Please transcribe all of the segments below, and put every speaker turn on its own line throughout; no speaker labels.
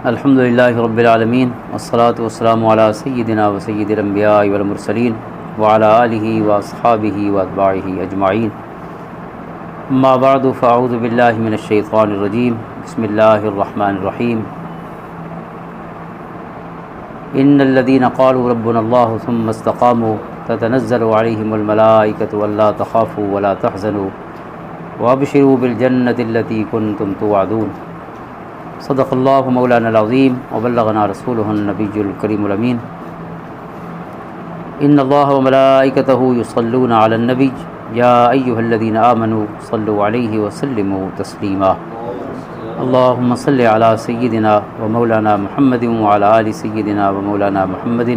الحمدللہ رب العالمین والصلاة والسلام علی سیدنا و سید الانبیاء والمرسلین وعلی آلہ واصحابہ واتباعہ اجمعین، اما بعد فاعوذ باللہ من الشیطان الرجیم، بسم اللہ الرحمن الرحیم۔ ان الذین قالوا ربنا اللہ ثم استقاموا تتنزل علیہم الملائکۃ الا تخافوا ولا تحزنوا وابشروا بالجنۃ التی کنتم توعدون۔ صدق اللہ مولانا العظیم وبلغنا رسولہ النبی الکریم الامین۔ ان اللہ وملائکتہ یصلون علی النبی یا ایہا الذین آمنوا صلوا علیہ وسلموا تسلیما۔ اللہم صل علی سیدنا ومولانا محمد وعلی آل سیدنا ومولانا محمد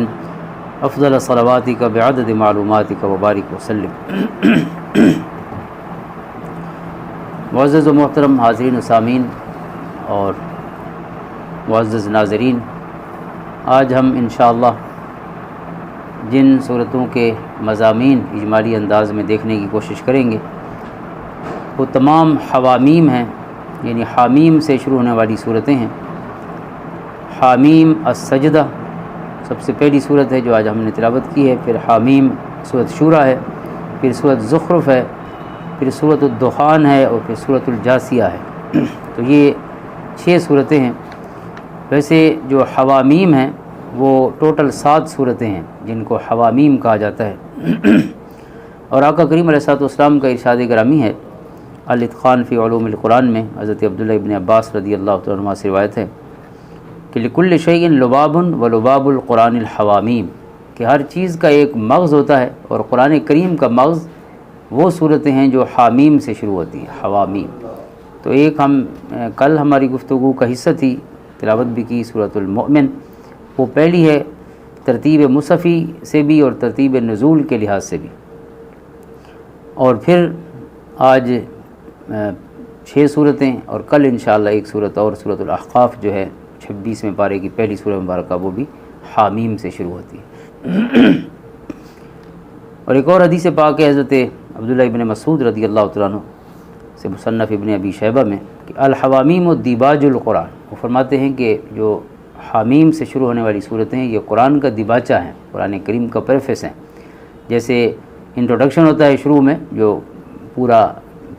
افضل صلواتک بعدد معلوماتک وبارک وسلم۔ معزز و محترم حاضرین و سامعین اور معزز ناظرین، آج ہم انشاءاللہ جن صورتوں کے مضامین اجمالی انداز میں دیکھنے کی کوشش کریں گے وہ تمام حوامیم ہیں، یعنی حامیم سے شروع ہونے والی صورتیں ہیں۔ حامیم السجدہ سب سے پہلی صورت ہے جو آج ہم نے تلاوت کی ہے، پھر حامیم صورت شورى ہے، پھر صورت زخرف ہے، پھر صورت الدخان ہے، اور پھر صورت الجاثیہ ہے۔ تو یہ 6 صورتیں ہیں۔ ویسے جو حوامیم ہیں وہ ٹوٹل 7 صورتیں ہیں جن کو حوامیم کہا جاتا ہے۔ اور آقا کریم علیہ الصلوۃ والسلام کا ارشاد گرامی ہے الاتقان فی علوم القرآن میں، حضرت عبداللہ ابن عباس رضی اللہ تعالیٰ عنہ سے روایت ہے کہ لکل شیء لباب ولباب القرآن الحوامیم، کہ ہر چیز کا ایک مغز ہوتا ہے اور قرآن کریم کا مغز وہ صورتیں ہیں جو حامیم سے شروع ہوتی ہیں، حوامیم۔ تو ایک کل ہماری گفتگو کا حصہ تھی، تلاوت بھی کی سورۃ المؤمن، وہ پہلی ہے ترتیب مصحفی سے بھی اور ترتیب نزول کے لحاظ سے بھی۔ اور پھر آج 6 صورتیں، اور کل انشاءاللہ ایک صورت اور سورۃ الاحقاف جو ہے 26ویں پارے کی پہلی سورہ مبارکہ، وہ بھی حامیم سے شروع ہوتی ہے۔ اور ایک اور حدیث پاک ہے حضرت عبداللہ ابن مسعود رضی اللہ تعالیٰ عنہ سے مصنف ابن ابی شیبہ میں کہ الحوامیم دیباج القرآن، وہ فرماتے ہیں کہ جو حامیم سے شروع ہونے والی صورتیں ہیں یہ قرآن کا دیباچہ ہیں، قرآن کریم کا پریفیس ہیں۔ جیسے انٹروڈکشن ہوتا ہے شروع میں جو پورا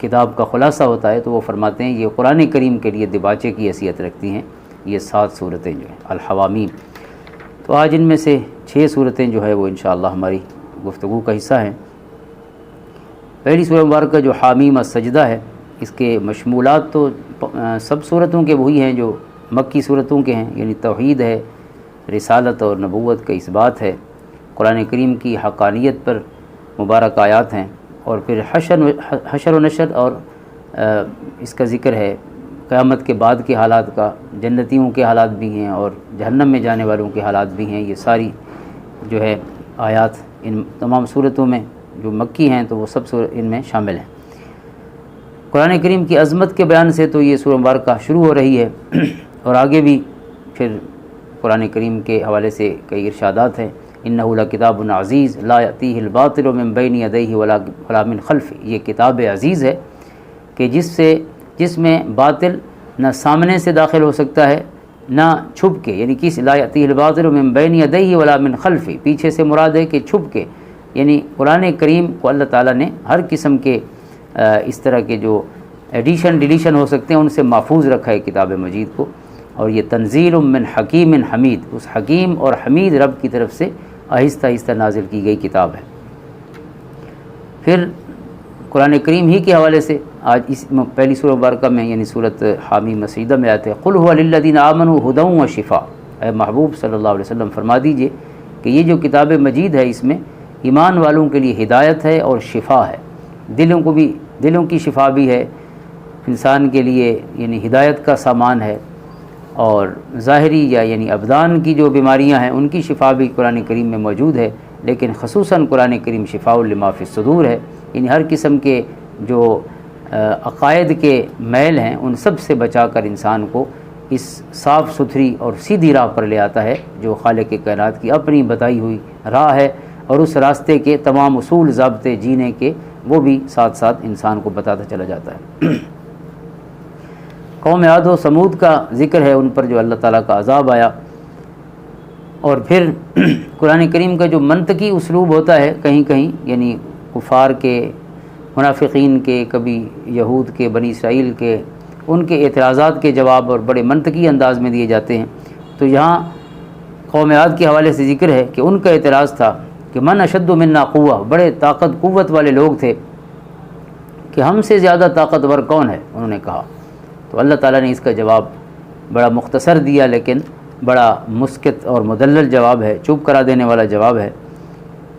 کتاب کا خلاصہ ہوتا ہے، تو وہ فرماتے ہیں یہ قرآن کریم کے لیے دیباچے کی حیثیت رکھتی ہیں یہ 7 صورتیں جو ہیں الحوامیم۔ تو آج ان میں سے 6 صورتیں جو ہے وہ انشاءاللہ ہماری گفتگو کا حصہ ہیں۔ پہلی سورہ مبارکہ جو حامیم السجدہ ہے، اس کے مشمولات تو سب صورتوں کے وہی ہیں جو مکی صورتوں کے ہیں، یعنی توحید ہے، رسالت اور نبوت کا اثبات ہے، قرآن کریم کی حقانیت پر مبارک آیات ہیں، اور پھر حشر و نشر اور اس کا ذکر ہے قیامت کے بعد کے حالات کا، جنتیوں کے حالات بھی ہیں اور جہنم میں جانے والوں کے حالات بھی ہیں۔ یہ ساری جو ہے آیات ان تمام صورتوں میں جو مکی ہیں تو وہ سب ان میں شامل ہیں۔ قرآن کریم کی عظمت کے بیان سے تو یہ سورہ مبارکہ شروع ہو رہی ہے، اور آگے بھی پھر قرآن کریم کے حوالے سے کئی ارشادات ہیں۔ انہ لکتاب عزیز لا یأتیہ الباطل من بین یدیہ ولا من خلفہ، یہ کتاب عزیز ہے کہ جس میں باطل نہ سامنے سے داخل ہو سکتا ہے نہ چھپ کے، یعنی کس لا یأتیہ الباطل من بین یدیہ ولا من خلفہ، پیچھے سے مراد ہے کہ چھپ کے، یعنی قرآن کریم کو اللہ تعالیٰ نے ہر قسم کے اس طرح کے جو ایڈیشن ڈیلیشن ہو سکتے ہیں ان سے محفوظ رکھا ہے کتاب مجید کو، اور یہ تنزیل من حکیم حمید، اس حکیم اور حمید رب کی طرف سے آہستہ آہستہ نازل کی گئی کتاب ہے۔ پھر قرآن کریم ہی کے حوالے سے آج اس پہلی سورہ مبارکہ میں یعنی سورۃ حامیم السجدہ میں آتے ہیں قل هو للذین آمنوا ھدی وشفاء، اے محبوب صلی اللہ علیہ وسلم فرما دیجئے کہ یہ جو کتاب مجید ہے اس میں ایمان والوں کے لیے ہدایت ہے اور شفا ہے، دلوں کی شفا بھی ہے، انسان کے لیے یعنی ہدایت کا سامان ہے، اور ظاہری یعنی ابدان کی جو بیماریاں ہیں ان کی شفا بھی قرآن کریم میں موجود ہے، لیکن خصوصاً قرآن کریم شفاء لما فی الصدور ہے، یعنی ہر قسم کے جو عقائد کے میل ہیں ان سب سے بچا کر انسان کو اس صاف ستھری اور سیدھی راہ پر لے آتا ہے جو خالق کائنات کی اپنی بتائی ہوئی راہ ہے، اور اس راستے کے تمام اصول ضابطے جینے کے وہ بھی ساتھ ساتھ انسان کو بتاتا چلا جاتا ہے۔ قوم عاد و سمود کا ذکر ہے، ان پر جو اللہ تعالیٰ کا عذاب آیا۔ اور پھر قرآن کریم کا جو منطقی اسلوب ہوتا ہے کہیں کہیں، یعنی کفار کے، منافقین کے، کبھی یہود کے، بنی اسرائیل کے، ان کے اعتراضات کے جواب اور بڑے منطقی انداز میں دیے جاتے ہیں۔ تو یہاں قوم عاد کے حوالے سے ذکر ہے کہ ان کا اعتراض تھا کہ من اشد منا قوہ، بڑے طاقت قوت والے لوگ تھے، کہ ہم سے زیادہ طاقتور کون ہے، انہوں نے کہا۔ تو اللہ تعالیٰ نے اس کا جواب بڑا مختصر دیا، لیکن بڑا مسکت اور مدلل جواب ہے، چپ کرا دینے والا جواب ہے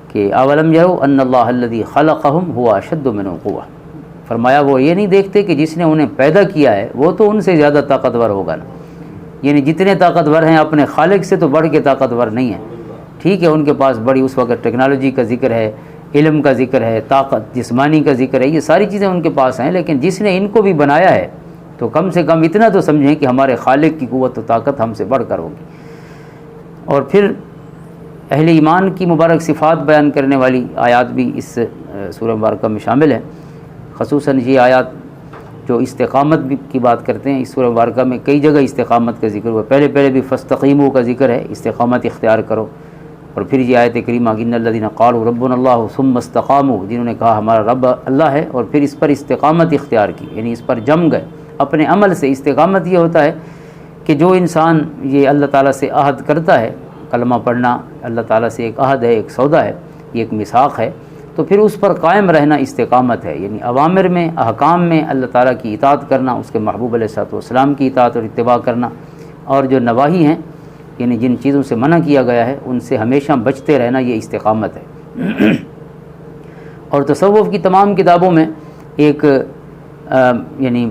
کہ اولم یروا ان اللہ الذی خلقہم هو اشد منہم قوہ، فرمایا وہ یہ نہیں دیکھتے کہ جس نے انہیں پیدا کیا ہے وہ تو ان سے زیادہ طاقتور ہوگا نا، یعنی جتنے طاقتور ہیں اپنے خالق سے تو بڑھ کے طاقتور نہیں ہیں۔ ٹھیک ہے، ان کے پاس بڑی اس وقت ٹیکنالوجی کا ذکر ہے، علم کا ذکر ہے، طاقت جسمانی کا ذکر ہے، یہ ساری چیزیں ان کے پاس ہیں، لیکن جس نے ان کو بھی بنایا ہے تو کم سے کم اتنا تو سمجھیں کہ ہمارے خالق کی قوت و طاقت ہم سے بڑھ کر ہوگی۔ اور پھر اہل ایمان کی مبارک صفات بیان کرنے والی آیات بھی اس سورہ مبارکہ میں شامل ہیں، خصوصاً یہ آیات جو استقامت کی بات کرتے ہیں۔ اس سورہ مبارکہ میں کئی جگہ استقامت کا ذکر ہوا، پہلے بھی فاستقیموا کا ذکر ہے، استقامت اختیار کرو، اور پھر یہ آیت کریمہ ان الذین قالوا ربنا اللہ ثم استقاموا، جنہوں نے کہا ہمارا رب اللہ ہے اور پھر اس پر استقامت اختیار کی، یعنی اس پر جم گئے اپنے عمل سے۔ استقامت یہ ہوتا ہے کہ جو انسان یہ اللہ تعالیٰ سے عہد کرتا ہے، کلمہ پڑھنا اللہ تعالیٰ سے ایک عہد ہے، ایک سودا ہے، یہ ایک میثاق ہے، تو پھر اس پر قائم رہنا استقامت ہے، یعنی اوامر میں، احکام میں اللہ تعالیٰ کی اطاعت کرنا، اس کے محبوب علیہ الصلوۃ والسلام کی اطاعت اور اتباع کرنا، اور جو نواہی ہیں یعنی جن چیزوں سے منع کیا گیا ہے ان سے ہمیشہ بچتے رہنا، یہ استقامت ہے۔ اور تصوف کی تمام کتابوں میں ایک یعنی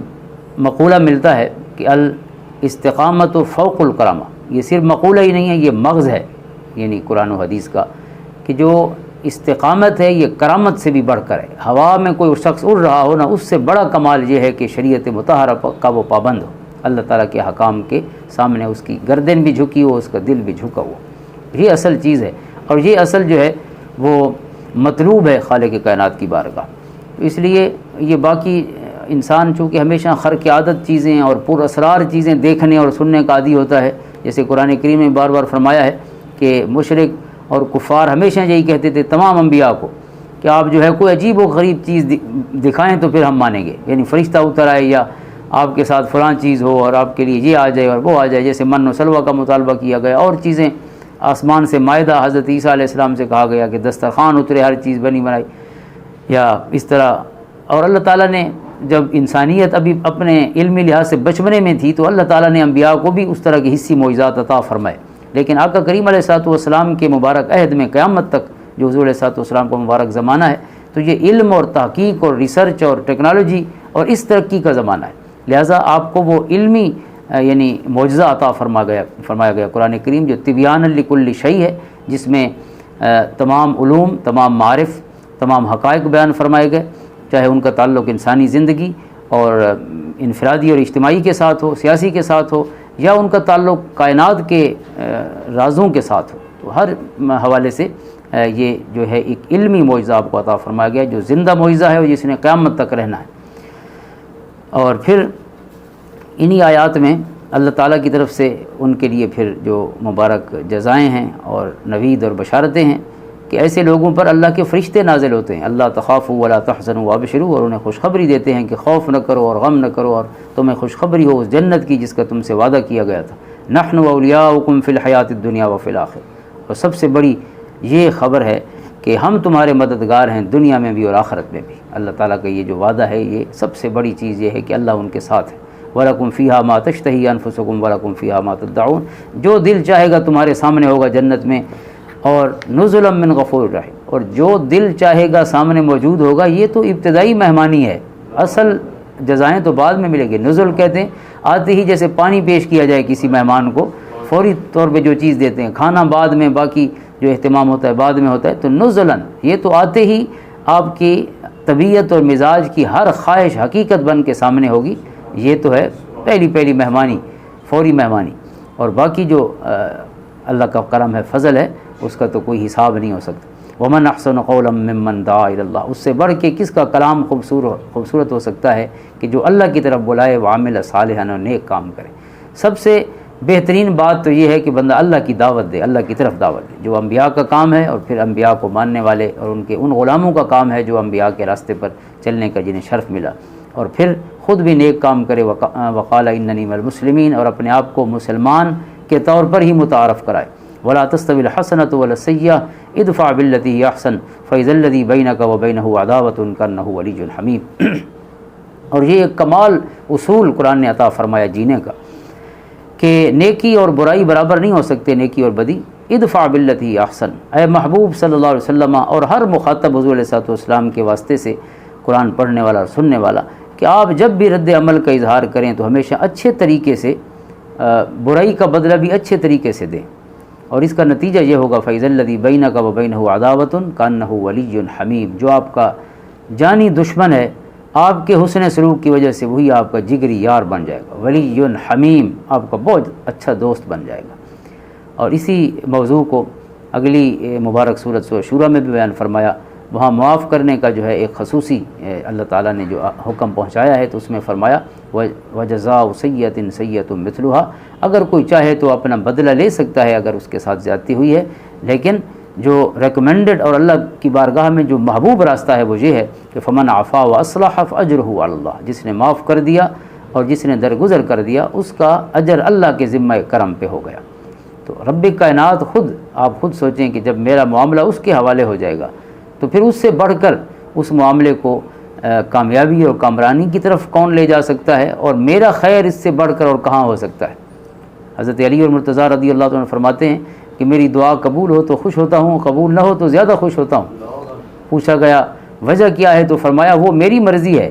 مقولہ ملتا ہے کہ الاستقامت فوق الکرامہ، یہ صرف مقولہ ہی نہیں ہے، یہ مغز ہے یعنی قرآن و حدیث کا، کہ جو استقامت ہے یہ کرامت سے بھی بڑھ کر ہے۔ ہوا میں کوئی شخص اڑ رہا ہو نا، اس سے بڑا کمال یہ ہے کہ شریعت مطہرہ کا وہ پابند ہو، اللہ تعالیٰ کے حکام کے سامنے اس کی گردن بھی جھکی ہو، اس کا دل بھی جھکا ہو، یہ اصل چیز ہے، اور یہ اصل جو ہے وہ مطلوب ہے خالق کائنات کی بارگاہ۔ اس لیے یہ باقی انسان چونکہ ہمیشہ خرق عادت چیزیں اور پر اسرار چیزیں دیکھنے اور سننے کا عادی ہوتا ہے، جیسے قرآن کریم میں بار بار فرمایا ہے کہ مشرک اور کفار ہمیشہ یہی کہتے تھے تمام انبیاء کو کہ آپ جو ہے کوئی عجیب و غریب چیز دکھائیں تو پھر ہم مانیں گے، یعنی فرشتہ اتر آئے یا آپ کے ساتھ فلاں چیز ہو اور آپ کے لیے یہ آ جائے اور وہ آ جائے، جیسے من و سلوہ کا مطالبہ کیا گیا، اور چیزیں آسمان سے مائدہ حضرت عیسیٰ علیہ السلام سے کہا گیا کہ دسترخوان اترے، ہر چیز بنی بنائی، یا اس طرح۔ اور اللہ تعالیٰ نے جب انسانیت ابھی اپنے علمی لحاظ سے بچپنے میں تھی تو اللہ تعالیٰ نے انبیاء کو بھی اس طرح کی حصی معجزات عطا فرمائے، لیکن آقا کریم علیہ الصلوۃ والسلام کے مبارک عہد میں قیامت تک جو حضور علیہ الصلوۃ والسلام کا مبارک زمانہ ہے، تو یہ علم اور تحقیق اور ریسرچ اور ٹیکنالوجی اور اس ترقی کا زمانہ ہے، لہٰذا آپ کو وہ علمی یعنی معجزہ عطا فرمایا گیا قرآن کریم، جو طبیان لکل شیء ہے، جس میں تمام علوم، تمام معارف، تمام حقائق بیان فرمائے گئے، چاہے ان کا تعلق انسانی زندگی اور انفرادی اور اجتماعی کے ساتھ ہو، سیاسی کے ساتھ ہو، یا ان کا تعلق کائنات کے رازوں کے ساتھ ہو، تو ہر حوالے سے یہ جو ہے ایک علمی معجزہ آپ کو عطا فرمایا گیا، جو زندہ معجزہ ہے اور جس نے قیامت تک رہنا ہے۔ اور پھر انہی آیات میں اللہ تعالیٰ کی طرف سے ان کے لیے پھر جو مبارک جزائیں ہیں اور نوید اور بشارتیں ہیں کہ ایسے لوگوں پر اللہ کے فرشتے نازل ہوتے ہیں، اللہ تخافوا ولا تحزنوا وابشروا، اور انہیں خوشخبری دیتے ہیں کہ خوف نہ کرو اور غم نہ کرو، اور تمہیں خوشخبری ہو اس جنت کی جس کا تم سے وعدہ کیا گیا تھا، نحن اولیاؤکم فی الحیات الدنیا وفی الآخرہ۔ اور سب سے بڑی یہ خبر ہے کہ ہم تمہارے مددگار ہیں دنیا میں بھی اور آخرت میں بھی۔ اللہ تعالیٰ کا یہ جو وعدہ ہے، یہ سب سے بڑی چیز یہ ہے کہ اللہ ان کے ساتھ ہے۔ وَلَكُمْ فِيهَا مَا تَشْتَهِي أَنفُسُكُمْ وَلَكُمْ فِيهَا مَا تَدَّعُونَ، جو دل چاہے گا تمہارے سامنے ہوگا جنت میں، اور نزلا من غفور رحیم، اور جو دل چاہے گا سامنے موجود ہوگا۔ یہ تو ابتدائی مہمانی ہے، اصل جزائیں تو بعد میں ملے گی۔ نزل کہتے ہیں آتے ہی جیسے پانی پیش کیا جائے کسی مہمان کو، فوری طور پہ جو چیز دیتے ہیں، کھانا بعد میں، باقی جو اہتمام ہوتا ہے بعد میں ہوتا ہے، تو نزلاً یہ تو آتے ہی آپ کی طبیعت اور مزاج کی ہر خواہش حقیقت بن کے سامنے ہوگی۔ یہ تو ہے پہلی مہمانی، فوری مہمانی، اور باقی جو اللہ کا کرم ہے، فضل ہے، اس کا تو کوئی حساب نہیں ہو سکتا۔ ومن احسن قولا ممن دعا الی اللہ، اس سے بڑھ کے کس کا کلام خوبصورت ہو سکتا ہے کہ جو اللہ کی طرف بلائے، وعمل صالحا، اور نیک کام کرے۔ سب سے بہترین بات تو یہ ہے کہ بندہ اللہ کی دعوت دے، اللہ کی طرف دعوت دے، جو انبیاء کا کام ہے، اور پھر انبیاء کو ماننے والے اور ان غلاموں کا کام ہے جو انبیاء کے راستے پر چلنے کا جنہیں شرف ملا، اور پھر خود بھی نیک کام کرے، وقال اننی من المسلمین، اور اپنے آپ کو مسلمان کے طور پر ہی متعارف کرائے۔ ولا تستوی الحسنۃ ولا السیئۃ ادفع بالتی ہی احسن فاذا الذی بینک وبینہ عداوۃ کانہ ولی حمیم۔ اور یہ ایک کمال اصول قرآن نے عطا فرمایا جینے کا کہ نیکی اور برائی برابر نہیں ہو سکتے، نیکی اور بدی۔ ادفع بالتی احسن، اے محبوب صلی اللہ علیہ وسلم اور ہر مخاطب حضور علیہ السلام کے واسطے سے قرآن پڑھنے والا اور سننے والا، کہ آپ جب بھی رد عمل کا اظہار کریں تو ہمیشہ اچھے طریقے سے، برائی کا بدلہ بھی اچھے طریقے سے دیں، اور اس کا نتیجہ یہ ہوگا فَإِذَا الَّذِي بَيْنَكَ وَبَيْنَهُ عَدَاوَةٌ كَأَنَّهُ وَلِيٌّ حَمِيمٌ، جو آپ کا جانی دشمن ہے، آپ کے حسن سلوک کی وجہ سے وہی آپ کا جگری یار بن جائے گا، ولی حمیم، آپ کا بہت اچھا دوست بن جائے گا۔ اور اسی موضوع کو اگلی مبارک سورۃ سورہ شورى میں بھی بیان فرمایا، وہاں معاف کرنے کا جو ہے ایک خصوصی اللہ تعالیٰ نے جو حکم پہنچایا ہے، تو اس میں فرمایا وَجَزَاءُ سَيِّئَةٍ سَيِّئَةٌ مِثْلُهَا، اگر کوئی چاہے تو اپنا بدلہ لے سکتا ہے اگر اس کے ساتھ زیادتی ہوئی ہے، لیکن جو ریکمینڈڈ اور اللہ کی بارگاہ میں جو محبوب راستہ ہے وہ یہ ہے کہ فمن عفا وَأَصْلَحَ فَأَجْرُهُ عَلَى اللَّهِ، جس نے معاف کر دیا اور جس نے درگزر کر دیا اس کا اجر اللہ کے ذمہ کرم پہ ہو گیا۔ تو رب کائنات آپ خود سوچیں کہ جب میرا معاملہ اس کے حوالے ہو جائے گا تو پھر اس سے بڑھ کر اس معاملے کو کامیابی اور کامرانی کی طرف کون لے جا سکتا ہے، اور میرا خیر اس سے بڑھ کر اور کہاں ہو سکتا ہے۔ حضرت علی اور مرتضیٰ رضی اللہ عنہ فرماتے ہیں کہ میری دعا قبول ہو تو خوش ہوتا ہوں، قبول نہ ہو تو زیادہ خوش ہوتا ہوں۔ پوچھا گیا وجہ کیا ہے، تو فرمایا وہ میری مرضی ہے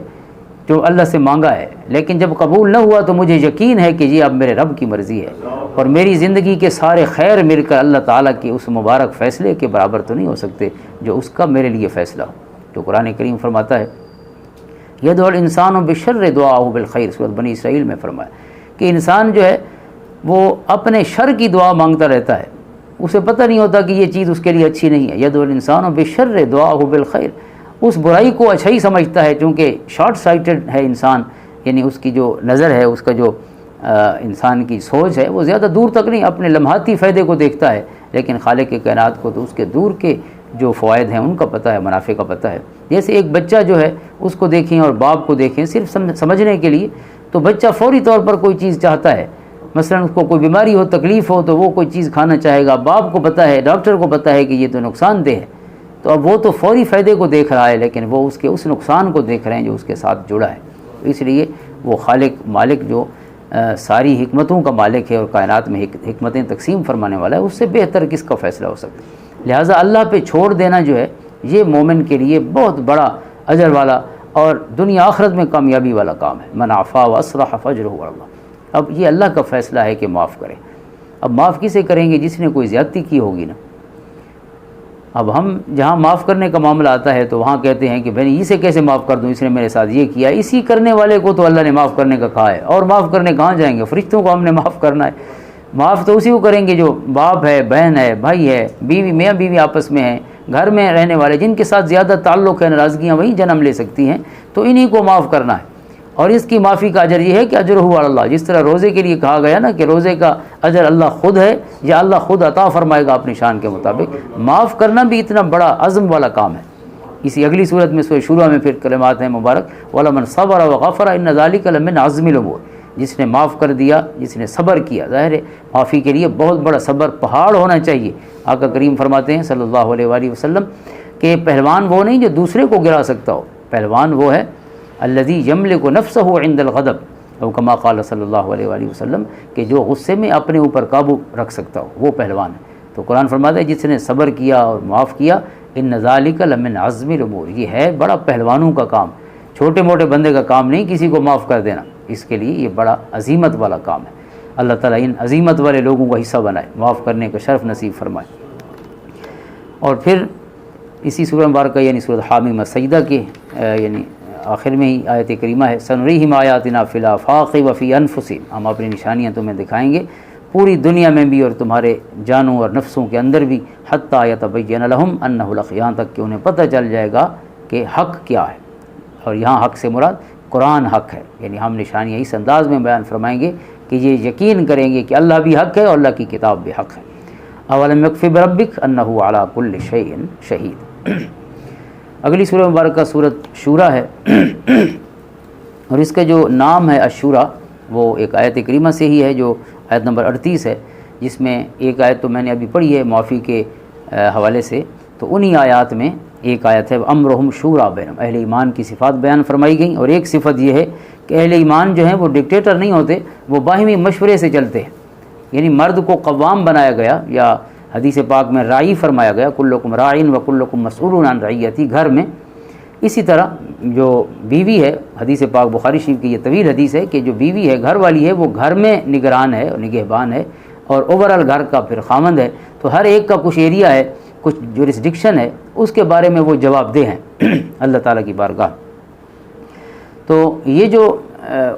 جو اللہ سے مانگا ہے، لیکن جب قبول نہ ہوا تو مجھے یقین ہے کہ یہ اب میرے رب کی مرضی ہے، اور میری زندگی کے سارے خیر مل کر اللہ تعالیٰ کے اس مبارک فیصلے کے برابر تو نہیں ہو سکتے جو اس کا میرے لیے فیصلہ ہو۔ جو قرآن کریم فرماتا ہے یدعو الانسان بالشر دعاءہ بالخیر، سورۃ بنی اسرائیل میں فرمایا کہ انسان جو ہے وہ اپنے شر کی دعا مانگتا رہتا ہے، اسے پتہ نہیں ہوتا کہ یہ چیز اس کے لیے اچھی نہیں ہے۔ یدعو الانسان بالشر دعاءہ بالخیر، اس برائی کو اچھائی سمجھتا ہے، چونکہ شارٹ سائٹڈ ہے انسان، یعنی اس کی جو نظر ہے، اس کا جو انسان کی سوچ ہے وہ زیادہ دور تک نہیں، اپنے لمحاتی فائدے کو دیکھتا ہے، لیکن خالق کے کائنات کو تو اس کے دور کے جو فوائد ہیں ان کا پتہ ہے، منافع کا پتہ ہے۔ جیسے ایک بچہ جو ہے اس کو دیکھیں اور باپ کو دیکھیں صرف سمجھنے کے لیے، تو بچہ فوری طور پر کوئی چیز چاہتا ہے، مثلا اس کو کوئی بیماری ہو، تکلیف ہو تو وہ کوئی چیز کھانا چاہے گا، باپ کو پتہ ہے، ڈاکٹر کو پتہ ہے کہ یہ تو نقصان دہ ہے، تو اب وہ تو فوری فائدے کو دیکھ رہا ہے، لیکن وہ اس کے اس نقصان کو دیکھ رہے ہیں جو اس کے ساتھ جڑا ہے۔ اس لیے وہ خالق مالک جو ساری حکمتوں کا مالک ہے اور کائنات میں حکمتیں تقسیم فرمانے والا ہے، اس سے بہتر کس کا فیصلہ ہو سکتا ہے۔ لہٰذا اللہ پہ چھوڑ دینا جو ہے یہ مومن کے لیے بہت بڑا اجر والا اور دنیا آخرت میں کامیابی والا کام ہے۔ من عفا واصلح فاجرہ علی اللہ، اب یہ اللہ کا فیصلہ ہے کہ معاف کرے۔ اب معاف کسے کریں گے؟ جس نے کوئی زیادتی کی ہوگی نا۔ اب ہم جہاں معاف کرنے کا معاملہ آتا ہے تو وہاں کہتے ہیں کہ بھائی اسے کیسے معاف کر دوں، اس نے میرے ساتھ یہ کیا، اسی کرنے والے کو تو اللہ نے معاف کرنے کا کہا ہے، اور معاف کرنے کہاں جائیں گے؟ فرشتوں کو ہم نے معاف کرنا ہے۔ معاف تو اسی کو کریں گے جو باپ ہے، بہن ہے، بھائی ہے، بیوی، میاں بیوی آپس میں ہیں، گھر میں رہنے والے جن کے ساتھ زیادہ تعلق ہے، ناراضگیاں وہی جنم لے سکتی ہیں، تو انہی کو معاف کرنا ہے۔ اور اس کی معافی کا اجر یہ ہے کہ اجرہ علی اللہ، جس طرح روزے کے لیے کہا گیا نا کہ روزے کا اجر اللہ خود ہے یا اللہ خود عطا فرمائے گا اپنی شان کے مطابق، معاف کرنا بھی اتنا بڑا عزم والا کام ہے۔ اسی اگلی صورت میں سورہ شورى میں پھر کلمات ہیں مبارک وَلَمَنْ صَبَرَ وَغَفَرَ إِنَّ ذَلِكَ لَمِنْ عَزْمِ الْأُمُورِ، جس نے معاف کر دیا، جس نے صبر کیا، ظاہر ہے معافی کے لیے بہت بڑا صبر پہاڑ ہونا چاہیے۔ آقا کریم فرماتے ہیں صلی اللہ علیہ وآلہ وسلم کہ پہلوان وہ نہیں جو دوسرے کو گرا سکتا ہو، پہلوان وہ ہے الذی یملک نفسہ عند الغضب، او کما قال صلی اللہ علیہ وآلہ وسلم کہ جو غصے میں اپنے اوپر قابو رکھ سکتا ہو وہ پہلوان ہے۔ تو قرآن فرماتا ہے جس نے صبر کیا اور معاف کیا، ان ذالک لمن عزم الامور، یہ ہے بڑا پہلوانوں کا کام، چھوٹے موٹے بندے کا کام نہیں کسی کو معاف کر دینا، اس کے لیے یہ بڑا عظیمت والا کام ہے۔ اللہ تعالیٰ ان عظیمت والے لوگوں کا حصہ بنائے، معاف کرنے کا شرف نصیب فرمائے۔ اور پھر اسی سورہ مبارکہ یعنی سورۃ حامیم سجدہ کے یعنی آخر میں ہی آیت کریمہ ہے سنریہم آیاتنا فی الآفاق وفی انفسہم، ہم اپنی نشانیاں تمہیں دکھائیں گے پوری دنیا میں بھی اور تمہارے جانوں اور نفسوں کے اندر بھی، حتیٰ یتبین لہم انہ الحق، یہاں تک کہ انہیں پتہ چل جائے گا کہ حق کیا ہے۔ اور یہاں حق سے مراد قرآن حق ہے، یعنی ہم نشانیاں اس انداز میں بیان فرمائیں گے کہ یہ یقین کریں گے کہ اللہ بھی حق ہے اور اللہ کی کتاب بھی حق ہے۔ اولم یکفی بربک انہ علی کل شیء شہید۔ اگلی سورہ مبارکہ سورۃ شورا ہے، اور اس کا جو نام ہے الشورا وہ ایک آیت کریمہ سے ہی ہے جو آیت نمبر 38 ہے، جس میں ایک آیت تو میں نے ابھی پڑھی ہے معافی کے حوالے سے، تو انہی آیات میں ایک آیت ہے امرہم شورا بینہم، اہل ایمان کی صفات بیان فرمائی گئیں، اور ایک صفت یہ ہے کہ اہل ایمان جو ہیں وہ ڈکٹیٹر نہیں ہوتے، وہ باہمی مشورے سے چلتے ہیں، یعنی مرد کو قوام بنایا گیا، یا حدیث پاک میں راعی فرمایا گیا، کلکم راعٍ وکلکم مسئول عن رعیتہ، گھر میں۔ اسی طرح جو بیوی ہے، حدیث پاک بخاری شریف کی یہ طویل حدیث ہے کہ جو بیوی ہے، گھر والی ہے، وہ گھر میں نگران ہے اور نگہبان ہے، اور اوورال گھر کا پھر خامند ہے، تو ہر ایک کا کچھ ایریا ہے، کچھ جورسڈکشن ہے، اس کے بارے میں وہ جواب دہ ہیں اللہ تعالیٰ کی بارگاہ۔ تو یہ جو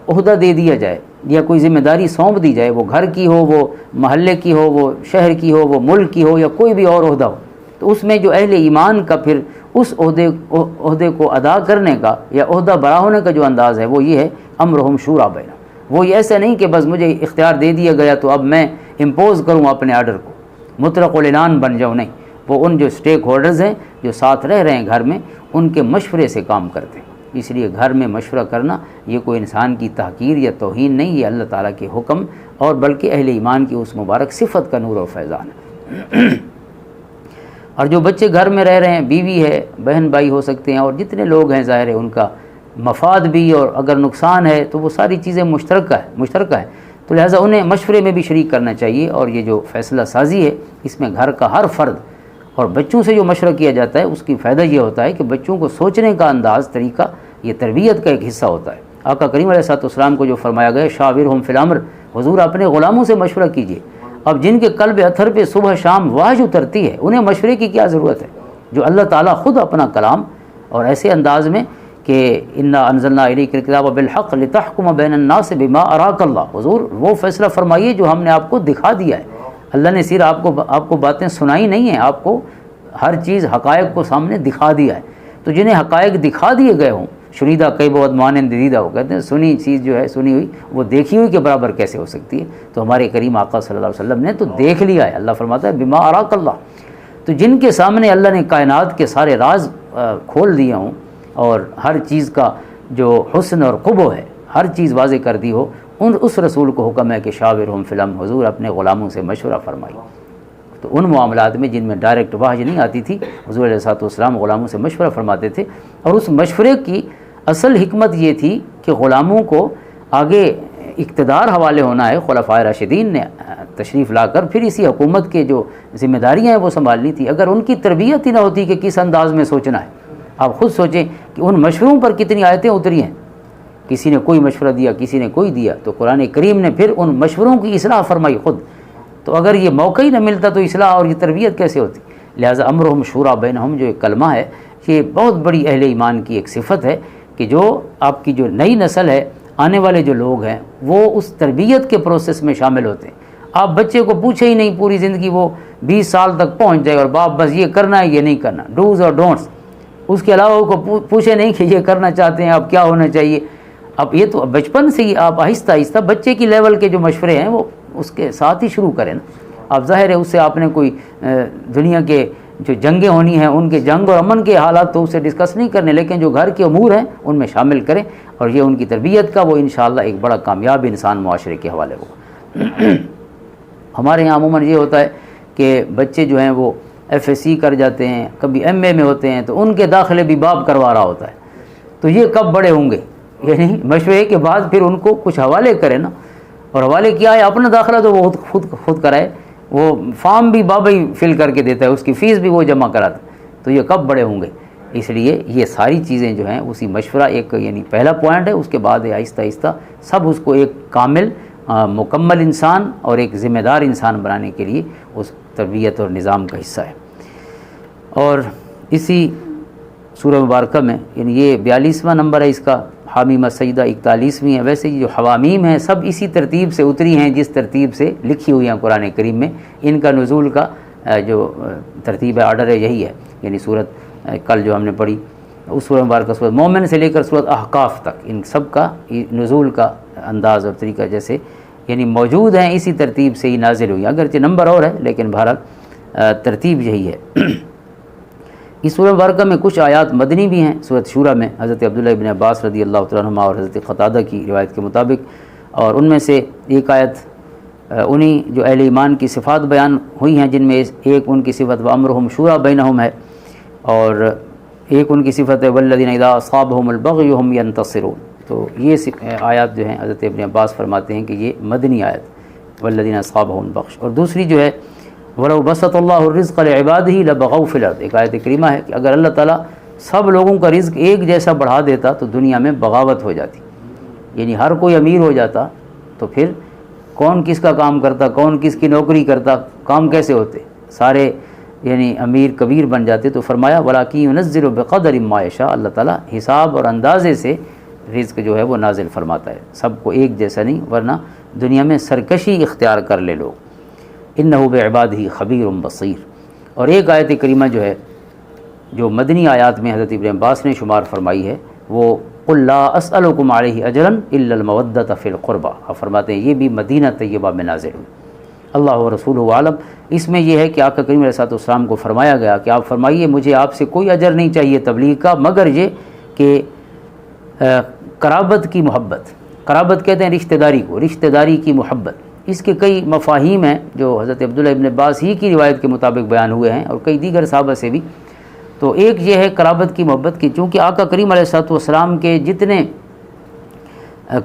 عہدہ دے دیا جائے یا کوئی ذمہ داری سونپ دی جائے، وہ گھر کی ہو، وہ محلے کی ہو، وہ شہر کی ہو، وہ ملک کی ہو، یا کوئی بھی اور عہدہ ہو، تو اس میں جو اہل ایمان کا پھر اس عہدے کو ادا کرنے کا یا عہدہ برا ہونے کا جو انداز ہے وہ یہ ہے امرہم شورا بینہم۔ وہ ایسا نہیں کہ بس مجھے اختیار دے دیا گیا تو اب میں امپوز کروں اپنے آرڈر کو، مطلق الاعلان بن جاؤں، نہیں، وہ ان جو سٹیک ہولڈرز ہیں جو ساتھ رہ رہے ہیں گھر میں، ان کے مشورے سے کام کرتے ہیں۔ اس لیے گھر میں مشورہ کرنا یہ کوئی انسان کی تحقیر یا توہین نہیں، یہ اللہ تعالیٰ کے حکم اور بلکہ اہل ایمان کی اس مبارک صفت کا نور و فیضان ہے۔ اور جو بچے گھر میں رہ رہے ہیں، بیوی ہے، بہن بھائی ہو سکتے ہیں، اور جتنے لوگ ہیں ظاہر ہے ان کا مفاد بھی، اور اگر نقصان ہے تو وہ ساری چیزیں مشترکہ ہے، تو لہٰذا انہیں مشورے میں بھی شریک کرنا چاہیے۔ اور یہ جو فیصلہ سازی ہے اس میں گھر کا ہر فرد اور بچوں سے جو مشورہ کیا جاتا ہے اس کی فائدہ یہ ہوتا ہے کہ بچوں کو سوچنے کا انداز، طریقہ، یہ تربیت کا ایک حصہ ہوتا ہے۔ آقا کریم علیہ السلام کو جو فرمایا گیا شاورہم فی الامر، حضور اپنے غلاموں سے مشورہ کیجیے۔ اب جن کے قلب اتھر پہ صبح شام وحی اترتی ہے، انہیں مشورے کی کیا ضرورت ہے؟ جو اللہ تعالیٰ خود اپنا کلام اور ایسے انداز میں کہ انا انزلنا الیک الکتاب بالحق لتحکم بین الناس بما اراک اللہ، حضور وہ فیصلہ فرمائیے جو ہم نے آپ کو دکھا دیا ہے۔ اللہ نے صرف آپ کو باتیں سنائی نہیں ہیں، آپ کو ہر چیز حقائق کو سامنے دکھا دیا ہے۔ تو جنہیں حقائق دکھا دیے گئے ہوں، شنیدہ کئی بہت مانند دیدہ، وہ کہتے ہیں سنی چیز جو ہے سنی ہوئی وہ دیکھی ہوئی کے برابر کیسے ہو سکتی ہے؟ تو ہمارے کریم آقا صلی اللہ علیہ وسلم نے تو دیکھ لیا ہے۔ اللہ فرماتا ہے بما اراک اللہ، تو جن کے سامنے اللہ نے کائنات کے سارے راز کھول دیے ہوں اور ہر چیز کا جو حسن اور قبح ہے ہر چیز واضح کر دی ہو، اس رسول کو حکم ہے کہ شاورہم فی الامر، حضور اپنے غلاموں سے مشورہ فرمائیے۔ تو ان معاملات میں جن میں ڈائریکٹ وحی نہیں آتی تھی، حضور علیہ السلام غلاموں سے مشورہ فرماتے تھے، اور اس مشورے کی اصل حکمت یہ تھی کہ غلاموں کو آگے اقتدار حوالے ہونا ہے، خلفائے راشدین نے تشریف لا کر پھر اسی حکومت کے جو ذمہ داریاں ہیں وہ سنبھالنی تھی۔ اگر ان کی تربیت ہی نہ ہوتی کہ کس انداز میں سوچنا ہے، آپ خود سوچیں کہ ان مشوروں پر کتنی آیتیں اتری ہیں، کسی نے کوئی مشورہ دیا، کسی نے کوئی دیا، تو قرآن کریم نے پھر ان مشوروں کی اصلاح فرمائی خود۔ تو اگر یہ موقع ہی نہ ملتا تو اصلاح اور یہ تربیت کیسے ہوتی؟ لہٰذا امرہم شورا بینہم جو ایک کلمہ ہے، یہ بہت بڑی اہل ایمان کی ایک صفت ہے کہ جو آپ کی جو نئی نسل ہے، آنے والے جو لوگ ہیں، وہ اس تربیت کے پروسیس میں شامل ہوتے ہیں۔ آپ بچے کو پوچھے ہی نہیں پوری زندگی، وہ 20 سال تک پہنچ جائے اور باپ بس یہ کرنا ہے یہ نہیں کرنا، ڈوز اور ڈونٹس، اس کے علاوہ وہ کو پوچھے نہیں کہ یہ کرنا چاہتے ہیں اب کیا ہونا چاہیے۔ اب یہ تو بچپن سے ہی آپ آہستہ آہستہ بچے کی لیول کے جو مشورے ہیں وہ اس کے ساتھ ہی شروع کریں نا۔ اب ظاہر ہے اس سے آپ نے کوئی دنیا کے جو جنگیں ہونی ہیں ان کے جنگ اور امن کے حالات تو اسے ڈسکس نہیں کرنے، لیکن جو گھر کے امور ہیں ان میں شامل کریں، اور یہ ان کی تربیت کا وہ انشاءاللہ ایک بڑا کامیاب انسان معاشرے کے حوالے ہوگا۔ ہمارے یہاں عموماً یہ ہوتا ہے کہ بچے جو ہیں وہ FSC کر جاتے ہیں، کبھی MA میں ہوتے ہیں، تو ان کے داخلے بھی باپ کروا رہا ہوتا ہے۔ تو یہ کب بڑے ہوں گے؟ یعنی مشورے کے بعد پھر ان کو کچھ حوالے کرے نا، اور حوالے کیا ہے اپنا داخلہ تو وہ خود کرائے، وہ فارم بھی بابا ہی فل کر کے دیتا ہے، اس کی فیس بھی وہ جمع کراتا ہے، تو یہ کب بڑے ہوں گے؟ اس لیے یہ ساری چیزیں جو ہیں اسی مشورہ ایک یعنی پہلا پوائنٹ ہے، اس کے بعد آہستہ آہستہ سب اس کو ایک کامل مکمل انسان اور ایک ذمہ دار انسان بنانے کے لیے اس تربیت اور نظام کا حصہ ہے۔ اور اسی سورہ مبارکہ میں یعنی یہ 42واں نمبر ہے اس کا حامیم السجدہ 41ویں ہے، ویسے جو حوامیم ہیں سب اسی ترتیب سے اتری ہیں جس ترتیب سے لکھی ہوئی ہیں قرآن کریم میں. ان کا نزول کا جو ترتیب ہے، آرڈر ہے، یہی ہے. یعنی صورت کل جو ہم نے پڑھی اس سورہ مبارکہ صورت مومن سے لے کر صورت احقاف تک، ان سب کا نزول کا انداز اور طریقہ جیسے یعنی موجود ہیں اسی ترتیب سے ہی نازل ہوئی. اگرچہ نمبر اور ہے لیکن بہرحال ترتیب یہی ہے. اس سورہ مبارکہ میں کچھ آیات مدنی بھی ہیں. سورۃ شورى میں حضرت عبداللہ ابن عباس رضی اللہ تعالیٰ عنہما اور حضرت قتادہ کی روایت کے مطابق، اور ان میں سے ایک آیت انہی جو اہل ایمان کی صفات بیان ہوئی ہیں، جن میں ایک ان کی صفت وَأَمْرُهُمْ شُورَىٰ بَيْنَهُمْ ہے، اور ایک ان کی صفت ہے وَالَّذِينَ إِذَا أَصَابَهُمُ الْبَغْيُ هُمْ يَنتَصِرُونَ. تو یہ آیات جو ہیں حضرت ابن عباس فرماتے ہیں کہ یہ مدنی آیت وَالَّذِينَ أَصَابَهُمُ الْبَغْيُ. اور دوسری جو ہے وَلَوْ بَسَطَ اللَّهُ الرِّزْقَ لِعِبَادِهِ لَبَغَوْا فِي الْأَرْضِ، ایک آیت کریمہ ہے کہ اگر اللہ تعالیٰ سب لوگوں کا رزق ایک جیسا بڑھا دیتا تو دنیا میں بغاوت ہو جاتی. یعنی ہر کوئی امیر ہو جاتا تو پھر کون کس کا کام کرتا، کون کس کی نوکری کرتا، کام کیسے ہوتے، سارے یعنی امیر کبیر بن جاتے. تو فرمایا وَلَٰكِن يُنَزِّلُ بِقَدْرٍ مَّا يَشَاءُ، اللہ تعالیٰ حساب اور اندازے سے رزق جو ہے وہ نازل فرماتا ہے، سب کو ایک جیسا نہیں، ورنہ دنیا میں سرکشی اختیار کر لے لوگ. اِنَّهُ بِعِبَادِهِ خَبِيرٌ بَصِيرٌ. اور ایک آیت کریمہ جو ہے جو مدنی آیات میں حضرت ابن عباس نے شمار فرمائی ہے، وہ قُل لَّا أَسْأَلُكُمْ عَلَيْهِ أَجْرًا إِلَّا الْمَوَدَّةَ فِي الْقُرْبَىٰ. آپ فرماتے ہیں یہ بھی مدینہ طیبہ میں نازل ہوئی. اللہ و رسولہ عالم. اس میں یہ ہے کہ آقا کریم علیہ السلام کو فرمایا گیا کہ آپ فرمائیے مجھے آپ سے کوئی اجر نہیں چاہیے تبلیغ کا، مگر یہ کہ قرابت کی محبت، قرابت کہتے ہیں رشتہ داری کو، رشتہ داری کی محبت. اس کے کئی مفاہیم ہیں جو حضرت عبداللہ ابن عباس ہی کی روایت کے مطابق بیان ہوئے ہیں اور کئی دیگر صحابہ سے بھی. تو ایک یہ ہے قرابت کی محبت کی، چونکہ آقا کریم علیہ السلام کے جتنے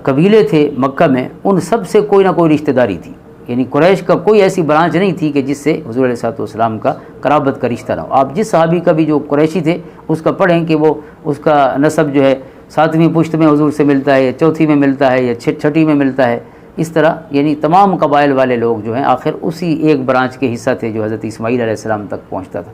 قبیلے تھے مکہ میں ان سب سے کوئی نہ کوئی رشتہ داری تھی. یعنی قریش کا کوئی ایسی برانچ نہیں تھی کہ جس سے حضور علیہ السلام کا قرابت کا رشتہ نہ ہو. آپ جس صحابی کا بھی جو قریشی تھے اس کا پڑھیں کہ وہ اس کا نسب جو ہے 7ویں پشت میں حضور سے ملتا ہے، یا 4تھی میں ملتا ہے، یا 6ٹھی میں ملتا ہے. اس طرح یعنی تمام قبائل والے لوگ جو ہیں آخر اسی ایک برانچ کے حصہ تھے جو حضرت اسماعیل علیہ السلام تک پہنچتا تھا.